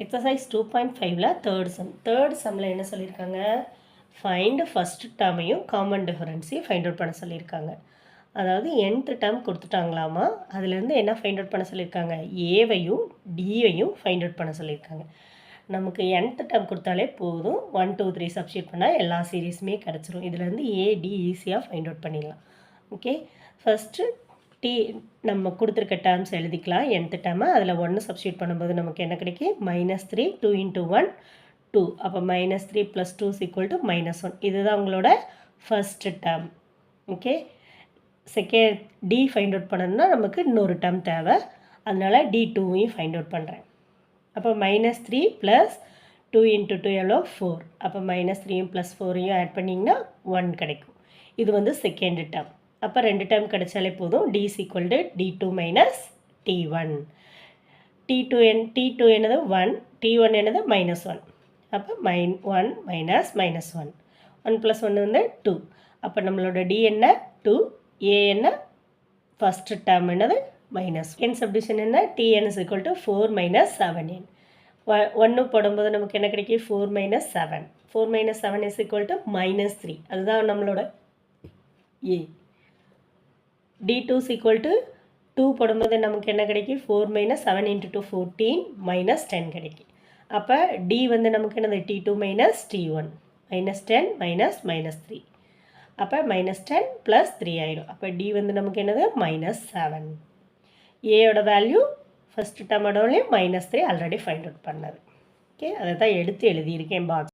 Exercise 2.5ல third சம்மில் என்ன சொல்லியிருக்காங்க, ஃபைண்ட் ஃபஸ்ட் டேர்மையும் காமன் டிஃபரன்ஸையும் ஃபைண்ட் அவுட் பண்ண சொல்லியிருக்காங்க. அதாவது nth டேர்ம் கொடுத்துட்டாங்களாமா, அதுலேருந்து என்ன ஃபைண்ட் அவுட் பண்ண சொல்லியிருக்காங்க, ஏவையும் டியையும் ஃபைண்ட் அவுட் பண்ண சொல்லியிருக்காங்க. நமக்கு nth டேர்ம் கொடுத்தாலே போதும், 1 2 3 சப்ஸ்டியூட் பண்ணால் எல்லா சீரீஸுமே கிடச்சிரும். இதுலேருந்து ஏடி ஈஸியாக ஃபைண்ட் அவுட் பண்ணிடலாம். ஓகே, ஃபஸ்ட்டு நம்ம கொடுத்துருக்க டேர்ம்ஸ் எழுதிக்கலாம். nth டேர்மை அதில் 1 சப்ஸ்டியூட் பண்ணும்போது நமக்கு என்ன கிடைக்கும், -3 2 × 1 2. அப்போ -3 + 2 = -1. இதுதான் உங்களோட first term. Okay, second D find out பண்ணணும்னா நமக்கு இன்னொரு டேர்ம் தேவை, அதனால் D2வையும் ஃபைண்ட் அவுட் பண்ணுறேன். அப்போ -3 + 2 × 2 எவ்வளோ 4. அப்போ -3யும் + 4யும் ஆட் பண்ணிங்கன்னா 1 கிடைக்கும். இது வந்து செகண்ட் டேர்ம். அப்போ 2 டேர்ம் கிடைச்சாலே போதும். D = D2 - T1. T2 என்னது 1, T1 என்னது -1. அப்போ -1 - -1 1 + 1 வந்து 2. அப்போ நம்மளோட D என்ன 2, A என்ன ஃபஸ்ட்டு டேர்ம் என்னது -1. சப்டிஷன் என்ன, Tn = 4 - 7n. 1 போடும்போது நமக்கு என்ன கிடைக்கும், 4 - 7. 4 - 7 = -3. அதுதான் நம்மளோட A. D2 = 2 போடும்போது நமக்கு என்ன கிடைக்கும், 4 - 7 × 2 14 -10 கிடைக்கும். அப்போ D வந்து நமக்கு என்னது T2 - T1 -10 -3. அப்போ -10 + 3 ஆயிடும். அப்போ D வந்து நமக்கு என்னது -7. ஏயோட வேல்யூ ஃபஸ்ட்டு டேர்மோட -3 ஆல்ரெடி ஃபைண்ட் அவுட் பண்ணது. ஓகே, அதை தான் எடுத்து எழுதியிருக்கேன் பாக்ஸ்.